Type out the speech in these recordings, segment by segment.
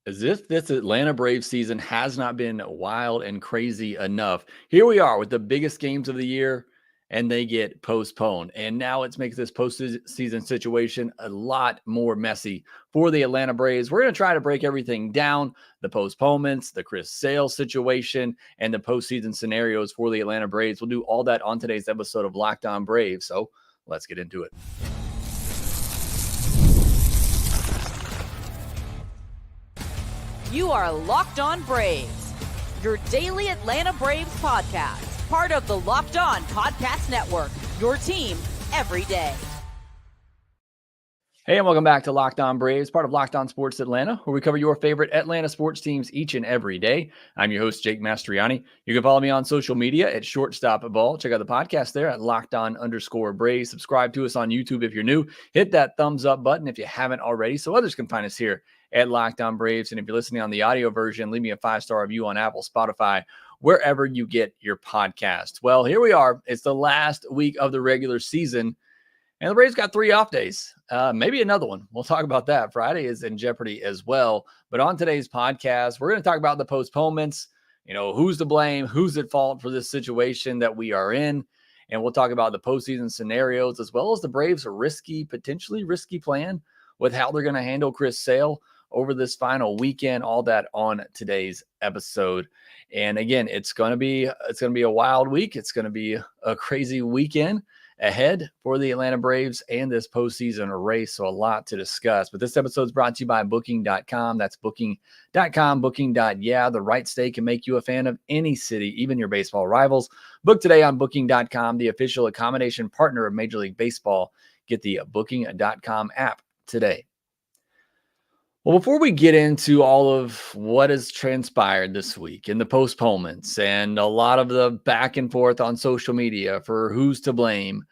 As if this Atlanta Braves season has not been wild and crazy enough. Here we are with the biggest games of the year, and they get postponed. And now it makes this postseason situation a lot more messy for the Atlanta Braves. We're going to try to break everything down, the postponements, the Chris Sale situation, and the postseason scenarios for the Atlanta Braves. We'll do all that on today's episode of Locked On Braves. So let's get into it. You are Locked On Braves, your daily Atlanta Braves podcast, part of the Locked On Podcast Network, your team every day. Hey, and welcome back to Locked On Braves, part of Locked On Sports Atlanta, where we cover your favorite Atlanta sports teams each and every day. I'm your host, Jake Mastriani. You can follow me on social media at Shortstop Ball. Check out the podcast there at LockedOn_Braves. Subscribe to us on YouTube if you're new. Hit that thumbs up button if you haven't already, so others can find us here at Locked On Braves. And if you're listening on the audio version, leave me a 5-star review on Apple, Spotify, wherever you get your podcast. Well, here we are. It's the last week of the regular season, and the Braves got 3 off days, maybe another one. We'll talk about that. Friday is in jeopardy as well. But on today's podcast, we're going to talk about the postponements, who's to blame, who's at fault for this situation that we are in. And we'll talk about the postseason scenarios, as well as the Braves' potentially risky plan with how they're going to handle Chris Sale over this final weekend. All that on today's episode. And again, it's going to be a wild week. It's going to be a crazy weekend ahead for the Atlanta Braves and this postseason race. So a lot to discuss. But this episode is brought to you by Booking.com. That's Booking.com. Booking.yeah. The right stay can make you a fan of any city, even your baseball rivals. Book today on Booking.com, the official accommodation partner of Major League Baseball. Get the Booking.com app today. Well, before we get into all of what has transpired this week and the postponements and a lot of the back and forth on social media for who's to blame,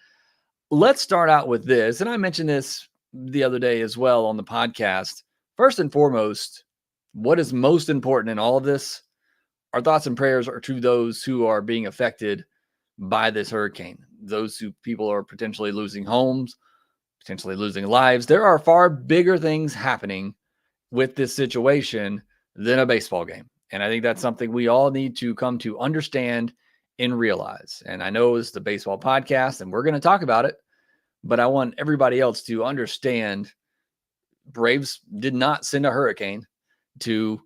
let's start out with this. And I mentioned this the other day as well on the podcast. First and foremost, what is most important in all of this? Our thoughts and prayers are to those who are being affected by this hurricane. Those who people are potentially losing homes, potentially losing lives. There are far bigger things happening with this situation than a baseball game. And I think that's something we all need to come to understand and realize. And I know it's the baseball podcast and we're going to talk about it, but I want everybody else to understand Braves did not send a hurricane to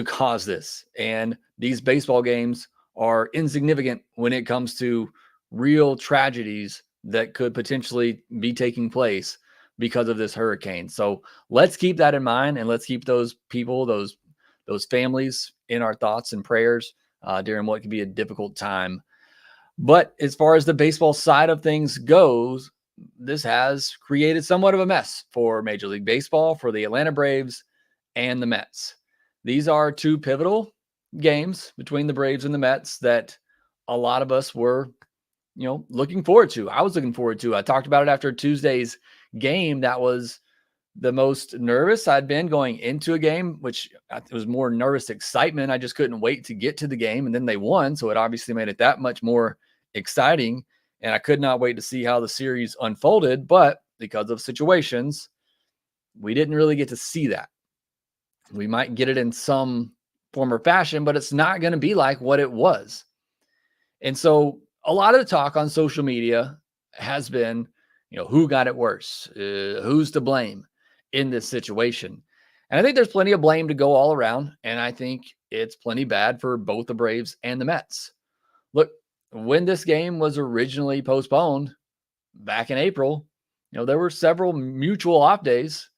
cause this. And these baseball games are insignificant when it comes to real tragedies that could potentially be taking place because of this hurricane. So let's keep that in mind, and let's keep those people, those families in our thoughts and prayers during what could be a difficult time. But as far as the baseball side of things goes, this has created somewhat of a mess for Major League Baseball, for the Atlanta Braves and the Mets. These are 2 pivotal games between the Braves and the Mets that a lot of us were, looking forward to. I was looking forward to. I talked about it after Tuesday's game. That was the most nervous I'd been going into a game, which it was more nervous excitement. I just couldn't wait to get to the game, and then they won. So it obviously made it that much more exciting. And I could not wait to see how the series unfolded. But because of situations, we didn't really get to see that. We might get it in some form or fashion, but it's not going to be like what it was. And so a lot of the talk on social media has been, who got it worse? Who's to blame in this situation? And I think there's plenty of blame to go all around. And I think it's plenty bad for both the Braves and the Mets. Look, when this game was originally postponed back in April, there were several mutual off days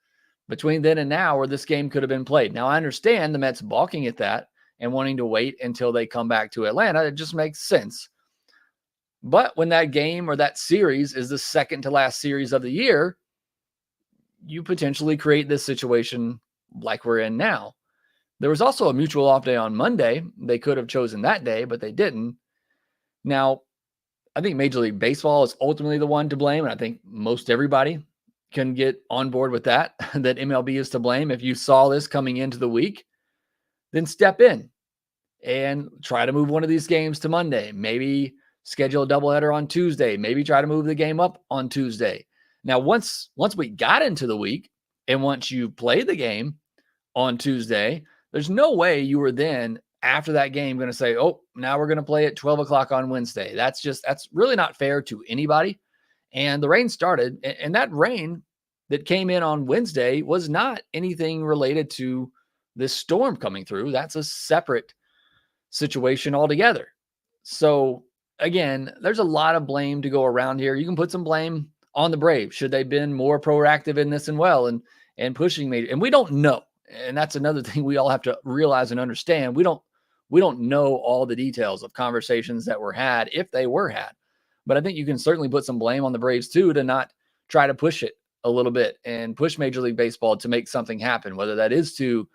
between then and now where this game could have been played. Now, I understand the Mets balking at that and wanting to wait until they come back to Atlanta. It just makes sense. But when that game or that series is the second to last series of the year, you potentially create this situation like we're in now. There was also a mutual off day on Monday. They could have chosen that day, but they didn't. Now, I think Major League Baseball is ultimately the one to blame, and I think most everybody can get on board with that, that MLB is to blame. If you saw this coming into the week, then step in and try to move one of these games to Monday. Maybe schedule a doubleheader on Tuesday. Maybe try to move the game up on Tuesday. Now, once we got into the week and once you play the game on Tuesday, there's no way you were then after that game going to say, oh, now we're going to play at 12 o'clock on Wednesday. That's really not fair to anybody. And the rain started, and that rain that came in on Wednesday was not anything related to this storm coming through. That's a separate situation altogether. So again, there's a lot of blame to go around here. You can put some blame on the Braves. Should they have been more proactive in this and pushing me? And we don't know. And that's another thing we all have to realize and understand. We don't know all the details of conversations that were had, if they were had. But I think you can certainly put some blame on the Braves too, to not try to push it a little bit and push Major League Baseball to make something happen, whether that is to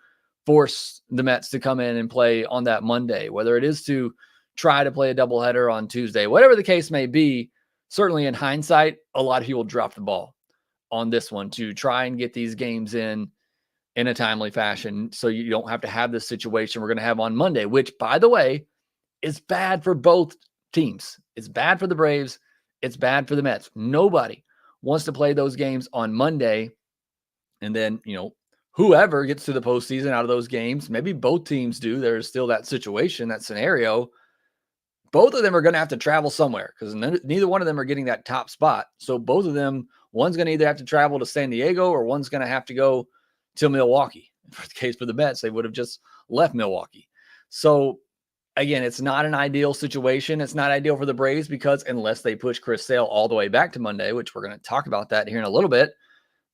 force the Mets to come in and play on that Monday, whether it is to try to play a doubleheader on Tuesday, whatever the case may be. Certainly in hindsight, a lot of people dropped the ball on this one to try and get these games in a timely fashion, so you don't have to have this situation we're going to have on Monday, which, by the way, is bad for both teams. It's bad for the Braves. It's bad for the Mets. Nobody wants to play those games on Monday. And then, whoever gets to the postseason out of those games, maybe both teams do. There's still that situation, that scenario. Both of them are going to have to travel somewhere because neither one of them are getting that top spot. So both of them, one's going to either have to travel to San Diego or one's going to have to go to Milwaukee. For the case for the Mets, they would have just left Milwaukee. So again, it's not an ideal situation. It's not ideal for the Braves because unless they push Chris Sale all the way back to Monday, which we're going to talk about that here in a little bit,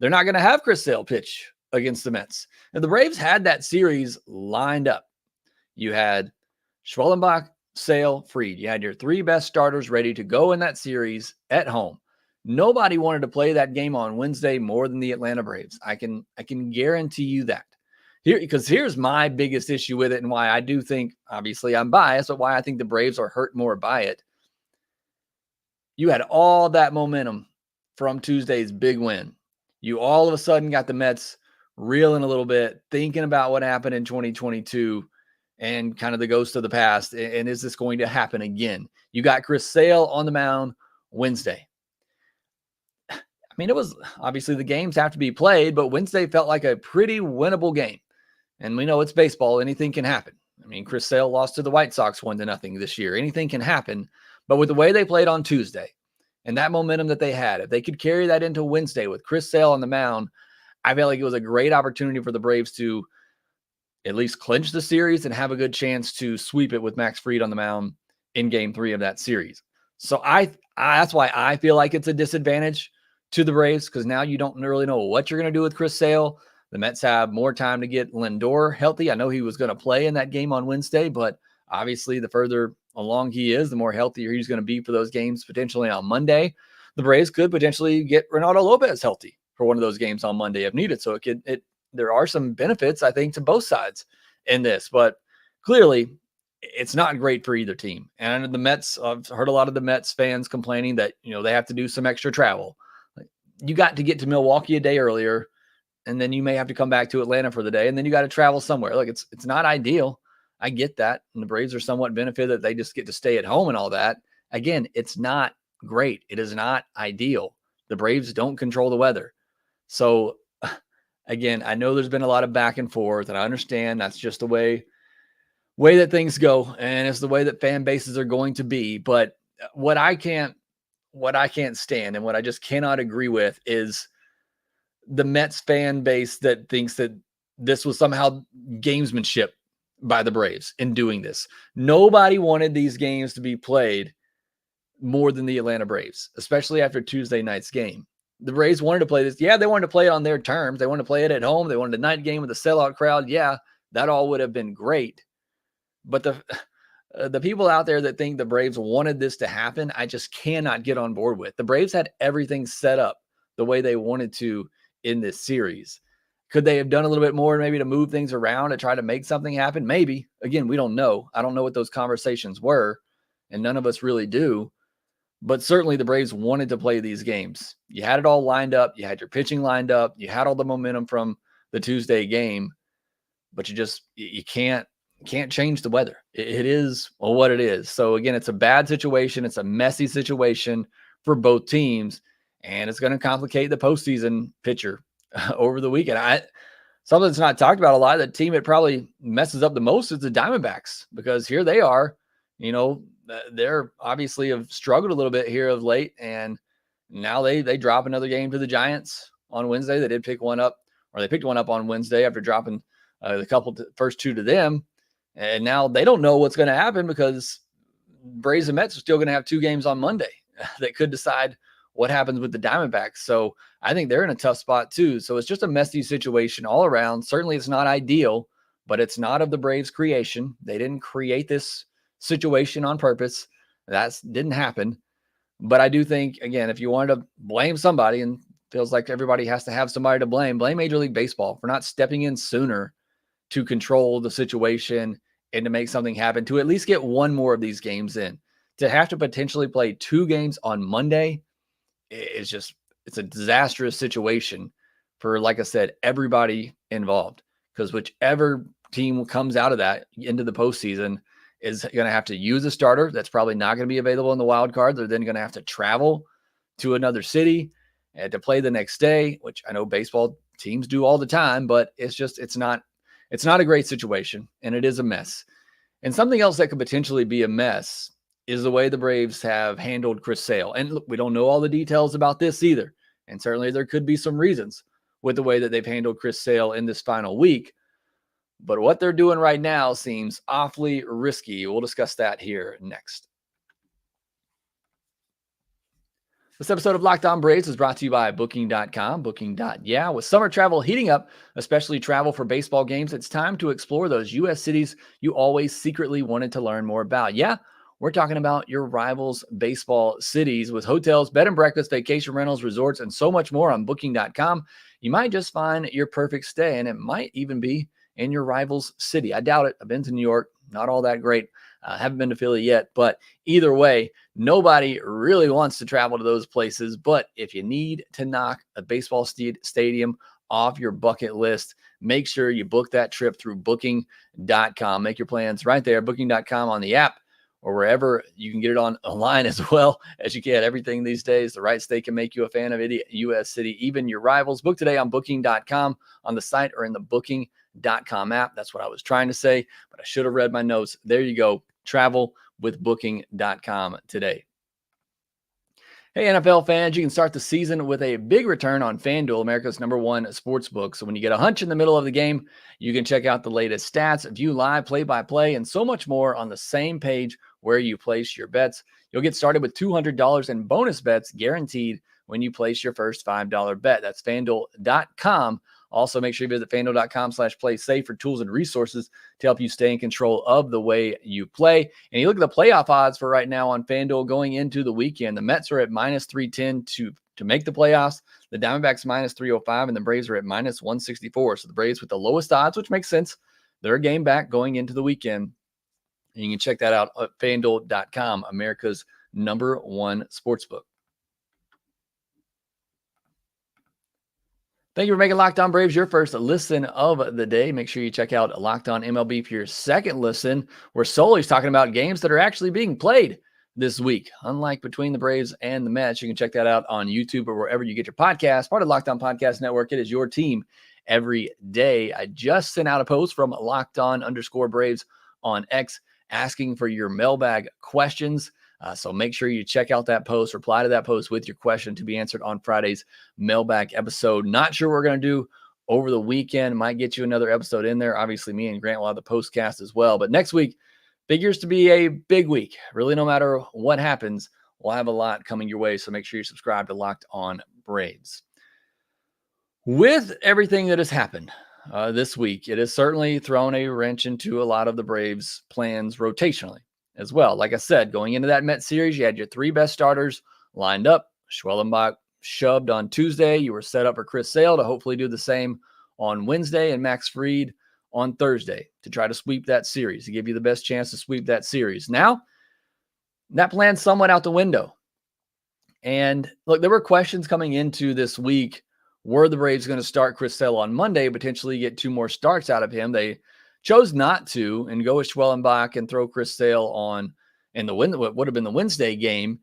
they're not going to have Chris Sale pitch against the Mets. And the Braves had that series lined up. You had Schwellenbach, Sale, Fried. You had your three best starters ready to go in that series at home. Nobody wanted to play that game on Wednesday more than the Atlanta Braves. I can guarantee you that. Here's my biggest issue with it and why I do think, obviously I'm biased, but why I think the Braves are hurt more by it. You had all that momentum from Tuesday's big win. You all of a sudden got the Mets reeling a little bit, thinking about what happened in 2022 and kind of the ghost of the past. And is this going to happen again? You got Chris Sale on the mound Wednesday. I mean, it was obviously the games have to be played, but Wednesday felt like a pretty winnable game. And we know it's baseball. Anything can happen. I mean, Chris Sale lost to the White Sox 1-0 this year. Anything can happen. But with the way they played on Tuesday and that momentum that they had, if they could carry that into Wednesday with Chris Sale on the mound, I felt like it was a great opportunity for the Braves to at least clinch the series and have a good chance to sweep it with Max Fried on the mound in Game 3 of that series. So that's why I feel like it's a disadvantage to the Braves, because now you don't really know what you're going to do with Chris Sale. The Mets have more time to get Lindor healthy. I know he was going to play in that game on Wednesday, but obviously the further along he is, the more healthier he's going to be for those games potentially on Monday. The Braves could potentially get Renato Lopez healthy for one of those games on Monday if needed. So there are some benefits, I think, to both sides in this, but clearly it's not great for either team. And the Mets, I've heard a lot of the Mets fans complaining that, they have to do some extra travel. You got to get to Milwaukee a day earlier, and then you may have to come back to Atlanta for the day, and then you got to travel somewhere. Look, it's not ideal. I get that. And the Braves are somewhat benefited that they just get to stay at home and all that. Again, it's not great. It is not ideal. The Braves don't control the weather. So again, I know there's been a lot of back and forth, and I understand that's just the way that things go, and it's the way that fan bases are going to be. But what I can't stand and what I just cannot agree with is the Mets fan base that thinks that this was somehow gamesmanship by the Braves in doing this. Nobody wanted these games to be played more than the Atlanta Braves, especially after Tuesday night's game. The Braves wanted to play this. Yeah, they wanted to play it on their terms. They wanted to play it at home. They wanted a night game with a sellout crowd. Yeah, that all would have been great. But the people out there that think the Braves wanted this to happen, I just cannot get on board with. The Braves had everything set up the way they wanted to in this series. Could they have done a little bit more maybe to move things around and try to make something happen? Maybe. Again, we don't know. I don't know what those conversations were, and none of us really do. But certainly the Braves wanted to play these games. You had it all lined up. You had your pitching lined up. You had all the momentum from the Tuesday game, but you can't change the weather. It is what it is. So again, it's a bad situation. It's a messy situation for both teams, and it's going to complicate the postseason picture over the weekend. something that's not talked about a lot, the team it probably messes up the most is the Diamondbacks, because here they are, they're obviously have struggled a little bit here of late, and now they drop another game to the Giants on Wednesday. They did pick one up, or they picked one up on Wednesday after dropping the first two to them, and now they don't know what's going to happen because Braves and Mets are still going to have two games on Monday that could decide what happens with the Diamondbacks. So I think they're in a tough spot too. So it's just a messy situation all around. Certainly it's not ideal, but it's not of the Braves' creation. They didn't create this situation on purpose. That didn't happen. But I do think, again, if you wanted to blame somebody, and feels like everybody has to have somebody to blame Major League Baseball for not stepping in sooner to control the situation and to make something happen, to at least get one more of these games in. To have to potentially play two games on Monday is just, it's a disastrous situation for, like I said, everybody involved, because whichever team comes out of that into the postseason is going to have to use a starter that's probably not going to be available in the wild card. They're then going to have to travel to another city and to play the next day, which I know baseball teams do all the time, but it's not a great situation, and it is a mess. And something else that could potentially be a mess is the way the Braves have handled Chris Sale. And look, we don't know all the details about this either. And certainly there could be some reasons with the way that they've handled Chris Sale in this final week. But what they're doing right now seems awfully risky. We'll discuss that here next. This episode of Locked On Braves is brought to you by Booking.com. Booking.yeah. With summer travel heating up, especially travel for baseball games, it's time to explore those U.S. cities you always secretly wanted to learn more about. Yeah, we're talking about your rivals' baseball cities. With hotels, bed and breakfast, vacation rentals, resorts, and so much more on Booking.com, you might just find your perfect stay, and it might even be in your rival's city. I doubt it. I've been to New York. Not all that great. Haven't been to Philly yet, but either way, nobody really wants to travel to those places. But if you need to knock a baseball stadium off your bucket list, make sure you book that trip through Booking.com. Make your plans right there, Booking.com on the app or wherever you can get it online as well as you can. Everything these days, the right state can make you a fan of any U.S. city, even your rivals. Book today on Booking.com on the site or in the Booking.com app. That's what I was trying to say, but I should have read my notes. There you go. Travel with Booking.com today. Hey, NFL fans, you can start the season with a big return on FanDuel, America's #1 sports book. So when you get a hunch in the middle of the game, you can check out the latest stats, view live play-by-play, and so much more on the same page where you place your bets. You'll get started with $200 in bonus bets guaranteed when you place your first $5 bet. That's FanDuel.com. Also, make sure you visit FanDuel.com/play-safe for tools and resources to help you stay in control of the way you play. And you look at the playoff odds for right now on FanDuel going into the weekend. The Mets are at -310 to make the playoffs. The Diamondbacks -305, and the Braves are at -164. So the Braves with the lowest odds, which makes sense. They're a game back going into the weekend. And you can check that out at FanDuel.com, America's #1 sportsbook. Thank you for making Locked On Braves your first listen of the day. Make sure you check out Locked On MLB for your second listen. We're solely talking about games that are actually being played this week. Unlike between the Braves and the Mets, you can check that out on YouTube or wherever you get your podcast. Part of Locked On Podcast Network. It is your team every day. I just sent out a post from LockedOn_Braves on X asking for your mailbag questions. So make sure you check out that post, reply to that post with your question to be answered on Friday's mailbag episode. Not sure what we're going to do over the weekend. Might get you another episode in there. Obviously, me and Grant will have the postcast as well. But next week figures to be a big week. Really, no matter what happens, we'll have a lot coming your way. So make sure you subscribe to Locked On Braves. With everything that has happened this week, it has certainly thrown a wrench into a lot of the Braves' plans rotationally as well. Like I said, going into that Mets series, you had your three best starters lined up. Schwellenbach shoved on Tuesday. You were set up for Chris Sale to hopefully do the same on Wednesday, and Max Fried on Thursday to try to sweep that series, to give you the best chance to sweep that series. Now, that plan's somewhat out the window. And look, there were questions coming into this week. Were the Braves going to start Chris Sale on Monday, potentially get two more starts out of him? They chose not to and go with Schwellenbach and throw Chris Sale on in what would have been the Wednesday game.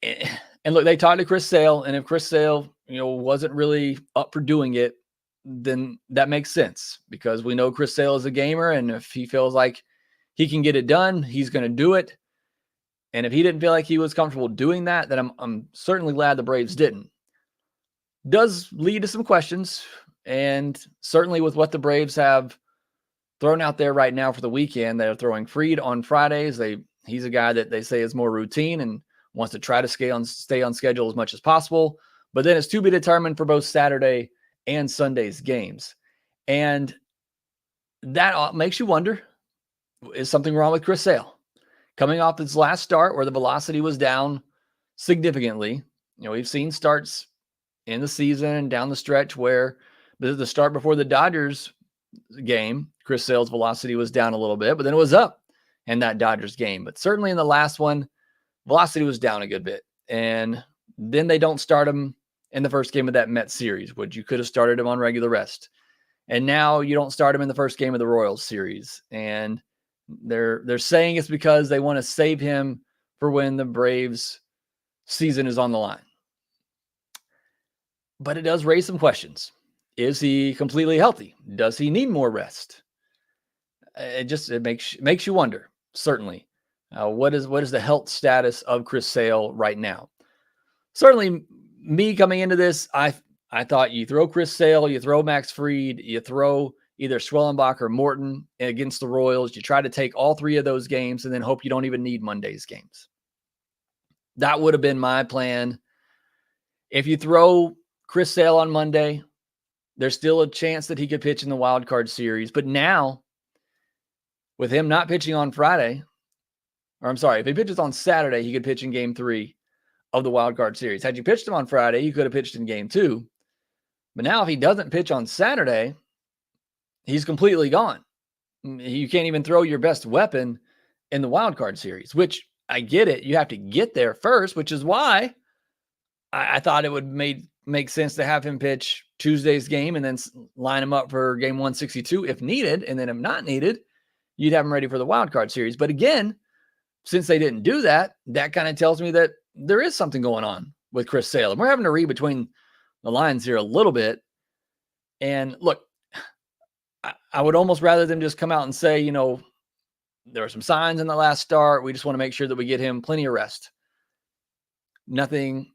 And look, they talked to Chris Sale, and if Chris Sale, wasn't really up for doing it, then that makes sense because we know Chris Sale is a gamer, and if he feels like he can get it done, he's going to do it. And if he didn't feel like he was comfortable doing that, then I'm certainly glad the Braves didn't. Does lead to some questions, and certainly with what the Braves have thrown out there right now for the weekend, they're throwing Fried on Fridays. He's a guy that they say is more routine and wants to try to stay on schedule as much as possible. But then it's to be determined for both Saturday and Sunday's games. And that makes you wonder, is something wrong with Chris Sale? Coming off his last start where the velocity was down significantly. We've seen starts in the season and down the stretch where the start before the Dodgers game, Chris Sale's velocity was down a little bit, but then it was up in that Dodgers game. But certainly in the last one, velocity was down a good bit. And then they don't start him in the first game of that Mets series, which you could have started him on regular rest. And now you don't start him in the first game of the Royals series. And they're saying it's because they want to save him for when the Braves season is on the line. But it does raise some questions. Is he completely healthy? Does he need more rest? It makes you wonder, certainly. What is the health status of Chris Sale right now? Certainly, me coming into this, I thought you throw Chris Sale, you throw Max Fried, you throw either Schwellenbach or Morton against the Royals. You try to take all three of those games and then hope you don't even need Monday's games. That would have been my plan. If you throw Chris Sale on Monday, there's still a chance that he could pitch in the wild card series. But now, with him not pitching on Friday, if he pitches on Saturday, he could pitch in game 3 of the wild card series. Had you pitched him on Friday, you could have pitched in game 2. But now if he doesn't pitch on Saturday, he's completely gone. You can't even throw your best weapon in the wild card series, which I get it. You have to get there first, which is why I thought it would make sense to have him pitch Tuesday's game and then line him up for game 162 if needed. And then if not needed, you'd have him ready for the wild card series. But again, since they didn't do that, that kind of tells me that there is something going on with Chris Sale. And we're having to read between the lines here a little bit. And look, I would almost rather them just come out and say, there were some signs in the last start. We just want to make sure that we get him plenty of rest. Nothing,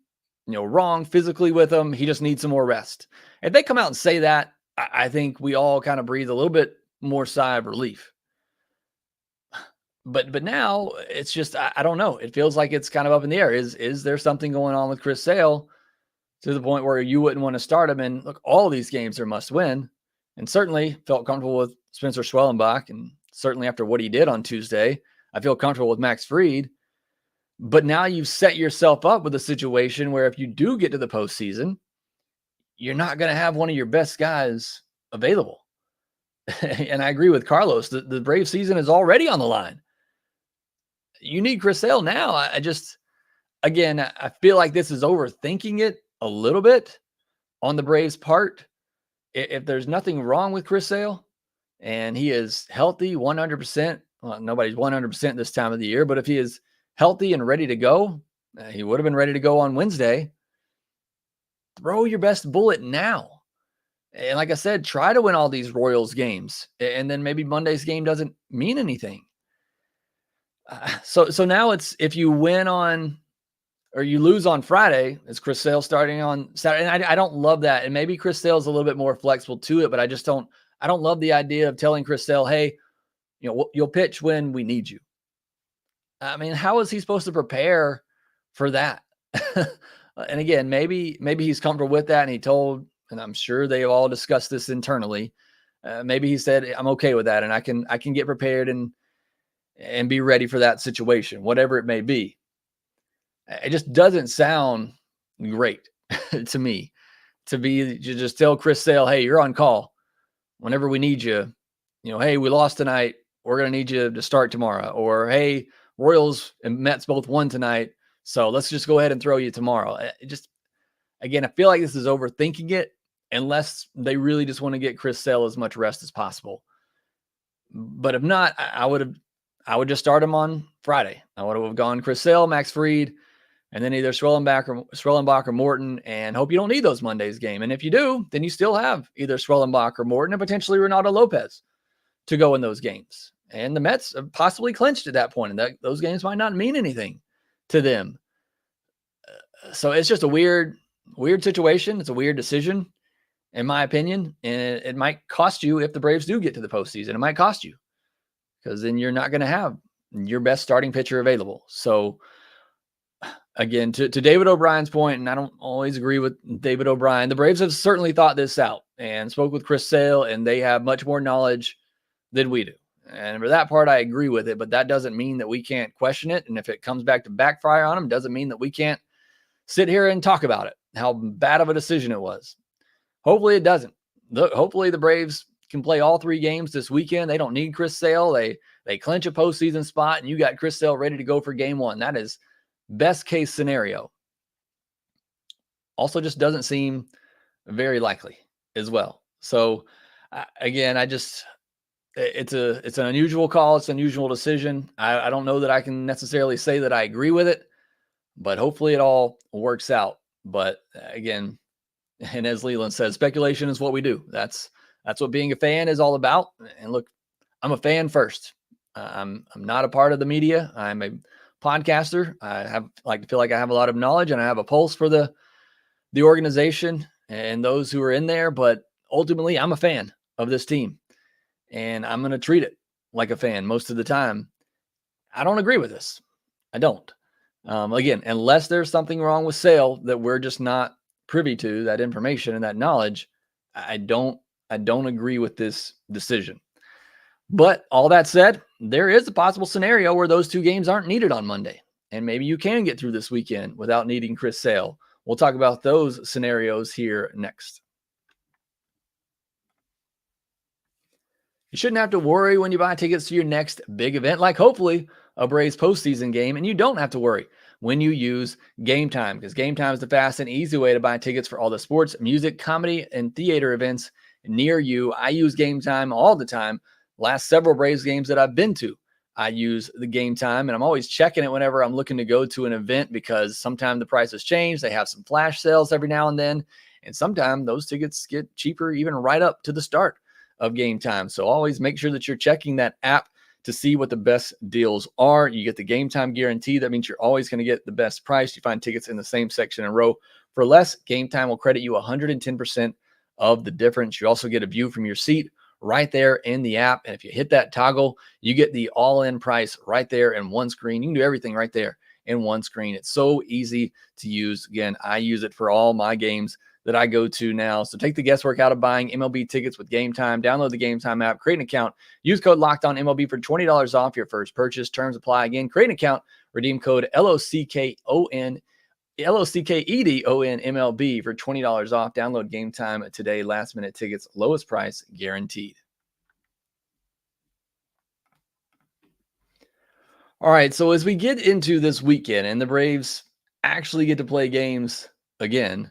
wrong physically with him. He just needs some more rest. If they come out and say that, I think we all kind of breathe a little bit more sigh of relief. But now it's just, I don't know. It feels like it's kind of up in the air. Is there something going on with Chris Sale to the point where you wouldn't want to start him? And look, all these games are must win. And certainly felt comfortable with Spencer Schwellenbach. And certainly after what he did on Tuesday, I feel comfortable with Max Fried. But now you've set yourself up with a situation where if you do get to the postseason, you're not going to have one of your best guys available. And I agree with Carlos. The Brave season is already on the line. You need Chris Sale now. I feel like this is overthinking it a little bit on the Braves' part. If there's nothing wrong with Chris Sale and he is healthy 100%, well, nobody's 100% this time of the year, but if he is healthy and ready to go, he would have been ready to go on Wednesday. Throw your best bullet now. And like I said, try to win all these Royals games. And then maybe Monday's game doesn't mean anything. So now it's, if you win on, or you lose on Friday, is Chris Sale starting on Saturday? And I don't love that. And maybe Chris Sale's a little bit more flexible to it, but I don't love the idea of telling Chris Sale, hey, you'll pitch when we need you. I mean, how is he supposed to prepare for that? And again, maybe he's comfortable with that. And he told, and I'm sure they all discussed this internally. Maybe he said, I'm okay with that. And I can get prepared and be ready for that situation, whatever it may be. It just doesn't sound great to me to just tell Chris Sale, hey, you're on call whenever we need you. Hey, we lost tonight. We're going to need you to start tomorrow. Or, hey, Royals and Mets both won tonight, so let's just go ahead and throw you tomorrow. Again, I feel like this is overthinking it unless they really just want to get Chris Sale as much rest as possible. But if not, I would just start him on Friday. I would have gone Chris Sale, Max Fried, and then either Swellenbach or Morton, and hope you don't need those Mondays game. And if you do, then you still have either Swellenbach or Morton and potentially Ronaldo Lopez to go in those games. And the Mets possibly clinched at that point, and those games might not mean anything to them. So it's just a weird situation. It's a weird decision, in my opinion, and it might cost you if the Braves do get to the postseason. It might cost you because then you're not going to have your best starting pitcher available. So again, to David O'Brien's point, and I don't always agree with David O'Brien, the Braves have certainly thought this out and spoke with Chris Sale, and they have much more knowledge than we do. And for that part, I agree with it, but that doesn't mean that we can't question it. And if it comes back to backfire on them, doesn't mean that we can't sit here and talk about it, how bad of a decision it was. Hopefully it doesn't. Hopefully the Braves can play all 3 games this weekend. They don't need Chris Sale. They clinch a postseason spot, and you got Chris Sale ready to go for game 1. That is best case scenario. Also just doesn't seem very likely as well. So again, it's an unusual call. It's an unusual decision. I don't know that I can necessarily say that I agree with it, but hopefully it all works out. But again, and as Leland says, speculation is what we do. That's what being a fan is all about. And look, I'm a fan first. I'm not a part of the media. I'm a podcaster. I like to feel like I have a lot of knowledge and I have a pulse for the organization and those who are in there. But ultimately, I'm a fan of this team. And I'm going to treat it like a fan most of the time. I don't agree with this. I don't. Again, unless there's something wrong with Sale that we're just not privy to, that information and that knowledge, I don't agree with this decision. But all that said, there is a possible scenario where those 2 games aren't needed on Monday. And maybe you can get through this weekend without needing Chris Sale. We'll talk about those scenarios here next. You shouldn't have to worry when you buy tickets to your next big event, like hopefully a Braves postseason game, and you don't have to worry when you use Game Time, because Game Time is the fast and easy way to buy tickets for all the sports, music, comedy, and theater events near you. I use Game Time all the time. Last several Braves games that I've been to, I use the Game Time, and I'm always checking it whenever I'm looking to go to an event because sometimes the prices change. They have some flash sales every now and then, and sometimes those tickets get cheaper even right up to the start of Game Time. So always make sure that you're checking that app to see what the best deals are. You get the Game Time guarantee. That means you're always going to get the best price. You find tickets in the same section and row for less. Game Time will credit you 110% of the difference. You also get a view from your seat right there in the app. And if you hit that toggle, you get the all-in price right there in one screen. You can do everything right there in one screen. It's so easy to use. Again, I use it for all my games that I go to now. So take the guesswork out of buying MLB tickets with Game Time. Download the Game Time app, create an account, use code LOCKEDONMLB for $20 off your first purchase. Terms apply. Again, create an account, redeem code LOCKEDON MLB for $20 off. Download Game Time today. Last minute tickets, lowest price guaranteed. All right, so as we get into this weekend and the Braves actually get to play games again,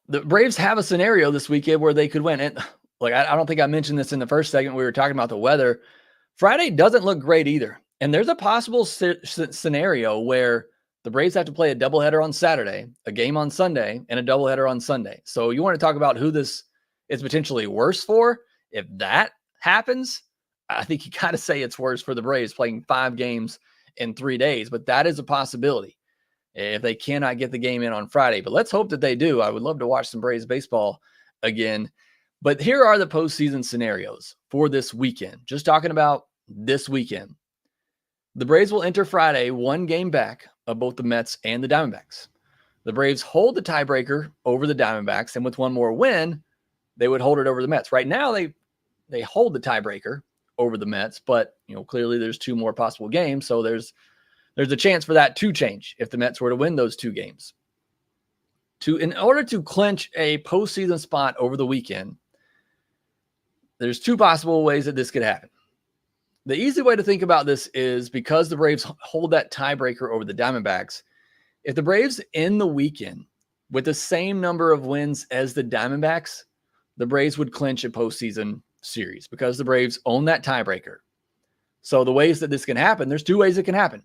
the Braves have a scenario this weekend where they could win. And like, I don't think I mentioned this in the first segment. We were talking about the weather. Friday doesn't look great either. And there's a possible scenario where the Braves have to play a doubleheader on Saturday, a game on Sunday, and a doubleheader on Sunday. So you want to talk about who this is potentially worse for? If that happens, I think you got to say it's worse for the Braves playing 5 games in 3 days. But that is a possibility if they cannot get the game in on Friday. But let's hope that they do. I would love to watch some Braves baseball again. But here are the postseason scenarios for this weekend. Just talking about this weekend. The Braves will enter Friday 1 game back of both the Mets and the Diamondbacks. The Braves hold the tiebreaker over the Diamondbacks, and with one more win, they would hold it over the Mets. Right now, they hold the tiebreaker over the Mets, but clearly there's 2 more possible games, so there's a chance for that to change if the Mets were to win those 2 games. In order to clinch a postseason spot over the weekend, there's 2 possible ways that this could happen. The easy way to think about this is because the Braves hold that tiebreaker over the Diamondbacks, if the Braves end the weekend with the same number of wins as the Diamondbacks, the Braves would clinch a postseason series because the Braves own that tiebreaker. So the ways that this can happen, there's 2 ways it can happen.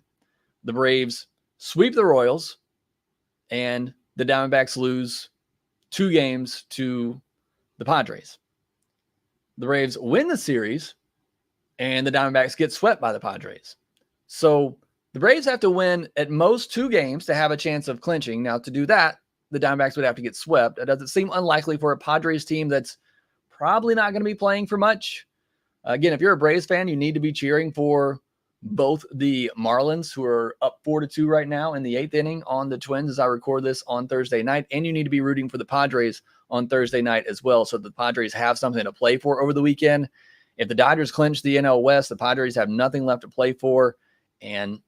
The Braves sweep the Royals and the Diamondbacks lose 2 games to the Padres. The Braves win the series and the Diamondbacks get swept by the Padres. So the Braves have to win at most 2 games to have a chance of clinching. Now, to do that, the Diamondbacks would have to get swept. It doesn't seem unlikely for a Padres team that's probably not going to be playing for much. Again, if you're a Braves fan, you need to be cheering for both the Marlins, who are up 4-2 right now in the 8th inning on the Twins as I record this on Thursday night, and you need to be rooting for the Padres on Thursday night as well, so the Padres have something to play for over the weekend. If the Dodgers clinch the NL West, the Padres have nothing left to play for, and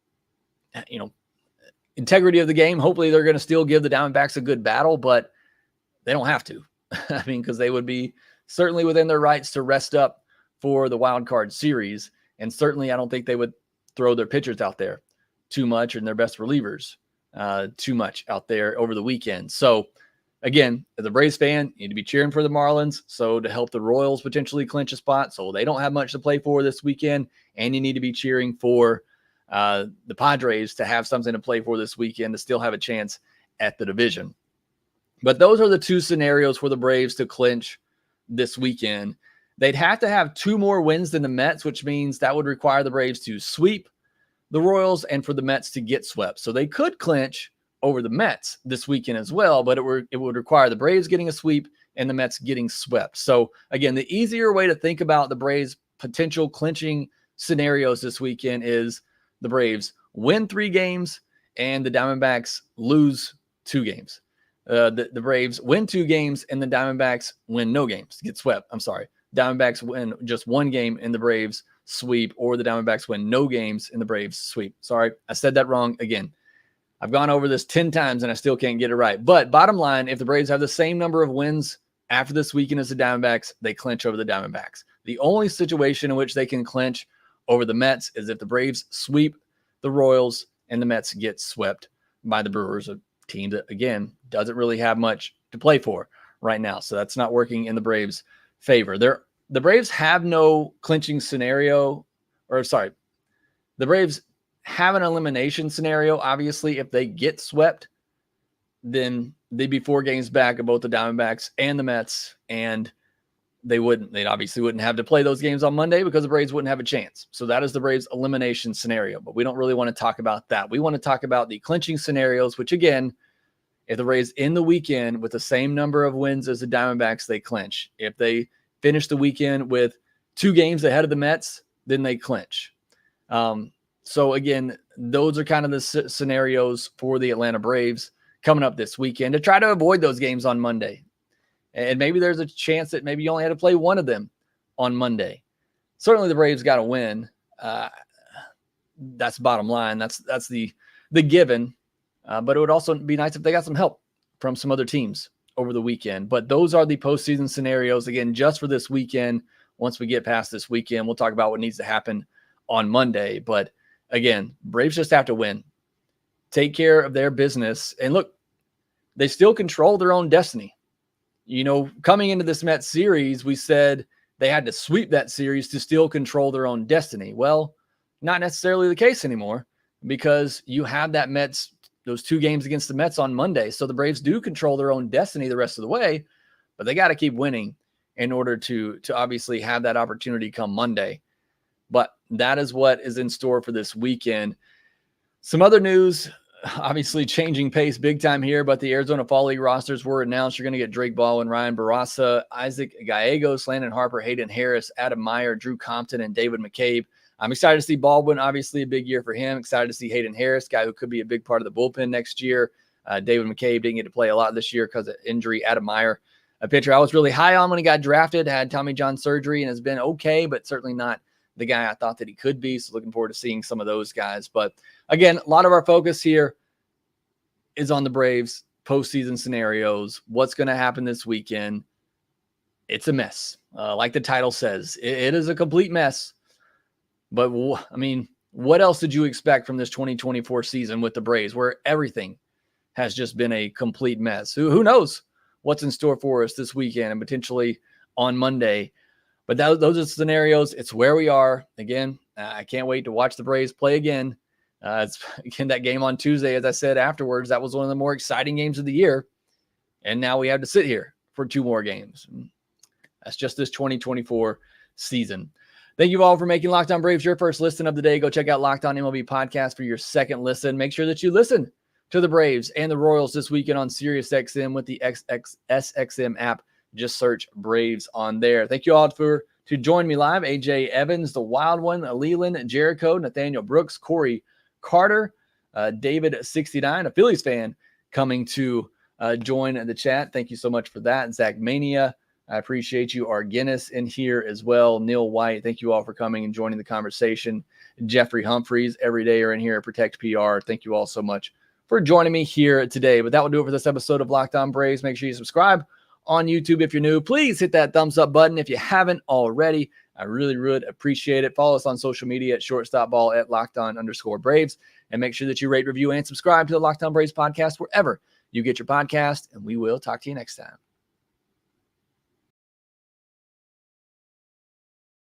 integrity of the game, hopefully they're going to still give the Diamondbacks a good battle, but they don't have to. I mean, because they would be certainly within their rights to rest up for the wild card series. And certainly I don't think they would throw their pitchers out there too much and their best relievers too much out there over the weekend. So again, as a Braves fan, you need to be cheering for the Marlins. So to help the Royals potentially clinch a spot, so they don't have much to play for this weekend. And you need to be cheering for the Padres to have something to play for this weekend to still have a chance at the division. But those are the 2 scenarios for the Braves to clinch this weekend. They'd have to have 2 more wins than the Mets, which means that would require the Braves to sweep the Royals and for the Mets to get swept. So they could clinch over the Mets this weekend as well, but it would require the Braves getting a sweep and the Mets getting swept. So again, the easier way to think about the Braves' potential clinching scenarios this weekend is the Braves win 3 games and the Diamondbacks lose 2 games. The Braves win 2 games and the Diamondbacks win no games, get swept. I'm sorry. Diamondbacks win just 1 game and the Braves sweep, or the Diamondbacks win no games and the Braves sweep. Sorry, I said that wrong again. I've gone over this 10 times and I still can't get it right. But bottom line, if the Braves have the same number of wins after this weekend as the Diamondbacks, they clinch over the Diamondbacks. The only situation in which they can clinch over the Mets is if the Braves sweep the Royals and the Mets get swept by the Brewers, a team that, again, doesn't really have much to play for right now. So that's not working in the Braves' favor. The Braves have no clinching scenario, the Braves have an elimination scenario. Obviously, if they get swept, then they'd be 4 games back of both the Diamondbacks and the Mets, and they obviously wouldn't have to play those games on Monday because the Braves wouldn't have a chance. So that is the Braves elimination scenario, but we don't really want to talk about that. We want to talk about the clinching scenarios, which again, if the Braves end the weekend with the same number of wins as the Diamondbacks, they clinch. If they finish the weekend with 2 games ahead of the Mets, then they clinch. So again, those are kind of the scenarios for the Atlanta Braves coming up this weekend to try to avoid those games on Monday. And maybe there's a chance that maybe you only had to play 1 of them on Monday. Certainly the Braves got to win. That's the bottom line. That's the given. But it would also be nice if they got some help from some other teams over the weekend. But those are the postseason scenarios, again, just for this weekend. Once we get past this weekend, we'll talk about what needs to happen on Monday. But again, Braves just have to win. Take care of their business. And look, they still control their own destiny. Coming into this Mets series, we said they had to sweep that series to still control their own destiny. Well, not necessarily the case anymore, because you have those 2 games against the Mets on Monday. So the Braves do control their own destiny the rest of the way, but they got to keep winning in order to obviously have that opportunity come Monday. But that is what is in store for this weekend. Some other news, obviously changing pace big time here, but the Arizona Fall League rosters were announced. You're going to get Drake Baldwin, Ryan Barraza, Isaac Gallegos, Landon Harper, Hayden Harris, Adam Meyer, Drew Compton, and David McCabe. I'm excited to see Baldwin, obviously a big year for him. Excited to see Hayden Harris, guy who could be a big part of the bullpen next year. David McCabe didn't get to play a lot this year because of injury. Adam Meyer, a pitcher I was really high on when he got drafted, had Tommy John surgery and has been okay, but certainly not the guy I thought that he could be. So looking forward to seeing some of those guys. But again, a lot of our focus here is on the Braves postseason scenarios. What's going to happen this weekend? It's a mess. Like the title says, it is a complete mess. But what else did you expect from this 2024 season with the Braves, where everything has just been a complete mess? Who knows what's in store for us this weekend and potentially on Monday? But those are scenarios. It's where we are. Again, I can't wait to watch the Braves play again It's again that game on Tuesday, as I said afterwards, that was one of the more exciting games of the year. And now we have to sit here for 2 more games. That's just this 2024 season. Thank you all for making Locked On Braves your first listen of the day. Go check out Locked On MLB Podcast for your second listen. Make sure that you listen to the Braves and the Royals this weekend on SiriusXM with the SXM app. Just search Braves on there. Thank you all to join me live. AJ Evans, the Wild One, Leland Jericho, Nathaniel Brooks, Corey Carter, David69, a Phillies fan, coming to join the chat. Thank you so much for that. Zach Mania, I appreciate you. Our Guinness in here as well. Neil White, thank you all for coming and joining the conversation. Jeffrey Humphreys, every day are in here at Protect PR. Thank you all so much for joining me here today. But that will do it for this episode of Locked On Braves. Make sure you subscribe on YouTube if you're new. Please hit that thumbs up button if you haven't already. I really would appreciate it. Follow us on social media at shortstopball at LockedOn_Braves. And make sure that you rate, review, and subscribe to the Locked On Braves podcast wherever you get your podcast. And we will talk to you next time.